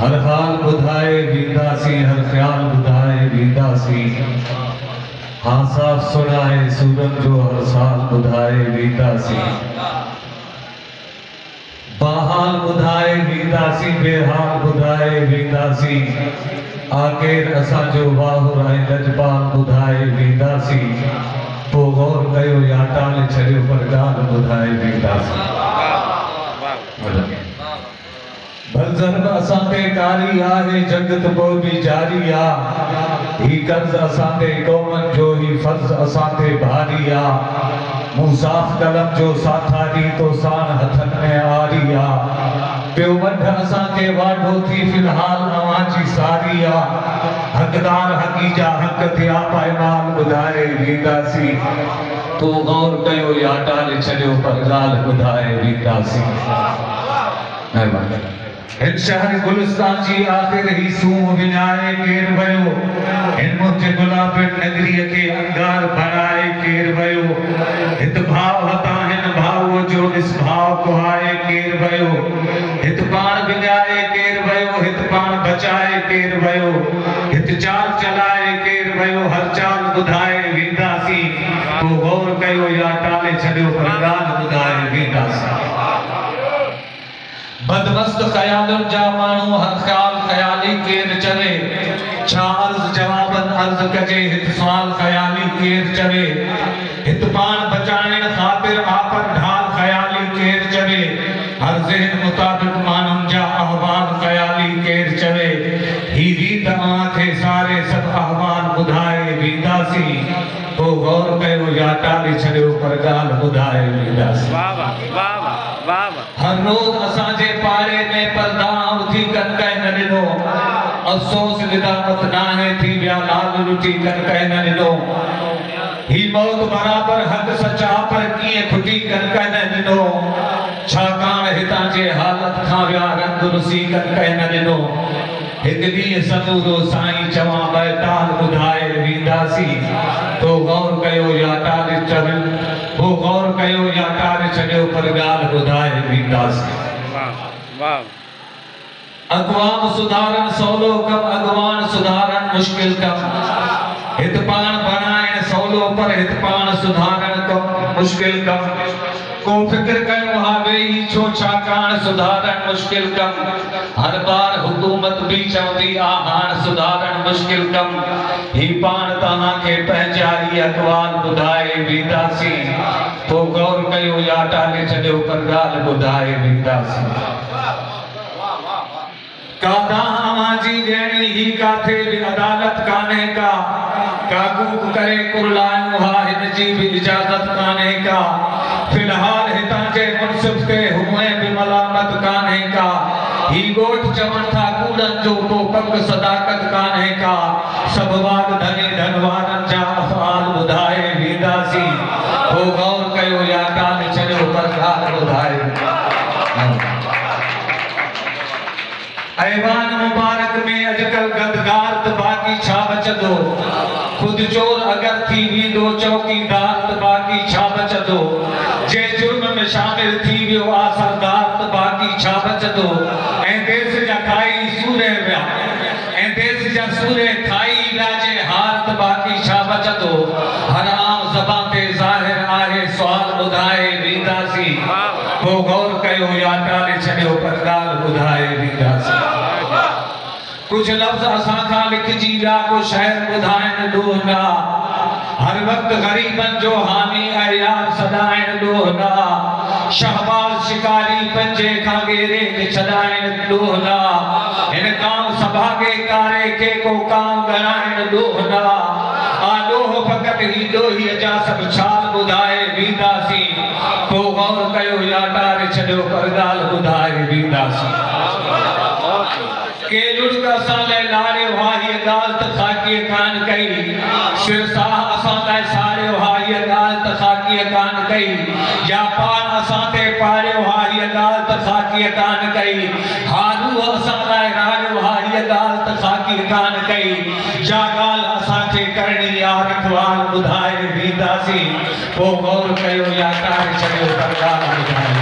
हर हाल बुधाए वींदासी, हर ख्याल बुधाए वींदासी, हाँ साफ सुनाए सूरन जो हर साल बुधाए वींदासी। बाहाल बुधाए वींदासी, बेहाल बुधाए वींदासी, आखिर असां जो वाहुर ऐं लजपाल बुधाए वींदासी। पोइ गौर कयो या टाले छॾियो पर ॻाल्हि बुधाए वींदासी। बलज़र्ब असां ते कारी आहे, जगत पोइ बि जारी आहे। ही कर्ज़ असां ते क़ौमनि जो, ही फर्ज़ असां ते भारी आहे। मूं साफ़ कलम जो साथारी तो सान हथन में आरी आहे। पियो वढ असां खे वाढो थी फ़िलहाल अवां जी सारी आहे। हक़दार हक़ी जा हक़ थिया पाइमाल ॿुधाए वींदासी। तूं गौर कयो या टाले छॾियो पर ॻाल्हि ॿुधाए वींदासी। हिन शहर गुलिस्तान जी आख़िर ही सूंह विञाए केर वयो, हिन मुंहिंजे गुलाबी नगरीअ खे अंगार बनाए केर वयो। हित भाव हता हिन भाव जो ॾिस भाव कुहाए केर वयो। हित पाण विञाए केर वयो, हित पाण बचाए केर वयो। हित चाल चलाए केर वयो, हर चाल ॿुधाए वींदासी। तूं गौर कयो या टाले छॾियो पर ॻाल्हि ॿुधाए वींदासी। बदमस्त ख़यालुनि जा माण्हू हर ख़्याल ख़याली केर चवे। छा अर्ज़ जवाबन अर्ज़ कजे, हित सुवाल ख़याली केर चवे। हित पाण बचाइण ख़ातिर आपन ढाल ख़याली केर चवे। हर ज़हन मुताबिक़ माण्हुनि जा अहवाल ख़याली केर चवे। ही रीत अवां खे सारे सभु अहवाल ॿुधाए वींदासी। पोइ गौर कयो या टाले छॾियो पर ॻाल्हि ॿुधाए वींदासी। हर रोज़ असांजे पाड़े में पर्दा उथी कन कंहिं न ॾिनो। अफ़सोस निदामत नाहे थी विया लाल लुटी कन कंहिं न ॾिनो। ही मौत बराबर हक़ सचा पर कीअं खुटी कन कंहिं न ॾिनो। छाकाणि हितां जे हालत खां विया रंग रुसी कन कंहिं न ॾिनो। हिकु ॾींहुं समूरो साईं चवां बैताल ॿुधाए वींदासी। तो गौर कयो या टाले छॾियो, पोइ गौर कयो या टाले छॾियो पर ॻाल्हि ॿुधाए वींदासी। अॻवान सुधारन सवलो कम, अॻवान सुधारन मुश्किल कम। हित पाण बणाइण सवलो पर हित पाण सुधारण कम मुश्किल कम। को फिक्र कयो हा वेही छो, छाकाणि सुधारण मुश्किल कम। हर बार हुकूमत भी चवंदी आ हाण सुधारण मुश्किल कम। ही पाण तव्हां खे पंहिंजा ई अक़वाल ॿुधाए वींदासी। तो गौर कयो या टाले छॾियो पर ॻाल्हि ॿुधाए वींदासी। कादा अवां जी ॾियणी ही काथे बि अदालत कान्हे का। काकूक करे कुरलायूं हा हिन जी बि इजाज़त कान्हे का। फिलहाल हितां जे मुनसिफ ते हुए बि मलामत कान्हे का। ही ॻोठ चवनि था कूड़नि जो को पक सदाकत कान्हे का। सभु वाग धनी धनवारनि जा अफ़आल ॿुधाए वींदासी। पोइ गौर कयो या टाले छॾियो पर ॻाल्हि ॿुधाए। ऐवान मुबारक में अजकल गदगार त बाक़ी छा बचंदो। खुद चोर अगर थी वेंदो चौकीदार त बाक़ी छा बचंदो। जे जुर्म में शामिल थी वियो आ सरदार त बाक़ी छा बचंदो। ऐं देश जा खाई सूरे विया, ऐं देश जा सूरे खाई विया जे हार त बाक़ी छा बचंदो। हर आम ज़बान ते ज़ाहिर आहे सुवाल ॿुधाए वींदासी। पोइ गौर कयो या टाले छॾियो पर ॻाल्हि ॿुधाए वींदासी। कुछ लफ्ज़ असां खां लिखजी विया, को शहर ॿुधाइण ॾोह न। हर वक्त गरीबन जो हामी ऐं यार सदाइण ॾोह न। शहबाज शिकारी पंजे खां गेरे के छॾाइण ॾोह न। हिन काम सभागे कारे के को काम ॻणाइण ॾोह न। आ ॾोह फ़क़त ही ॾोहीअ जा सभु छाल ॿुधाए वींदासी। पोइ गौर कयो या टाले छॾियो पर ॻाल्हि ॿुधाए वींदासी। के लुढ़क असां लाइ लाड़ियो हा हीअ ॻाल्हि त ख़ाकीअ कान कई। सिरसाह असां लाइ साड़ियो हा हीअ ॻाल्हि त ख़ाकीअ कान कई। या पान असां ते पाड़ियो हा हीअ ॻाल्हि त ख़ाकीअ कान कई। हारू असां लाइ राड़ियो हा हीअ ॻाल्हि त ख़ाकीअ कान कई। जा ॻाल्हि असां खे करणी आ रखवाल ॿुधाए वींदासी। पोइ गौर कयो या टाले छॾियो पर ॻाल्हि ॿुधाए।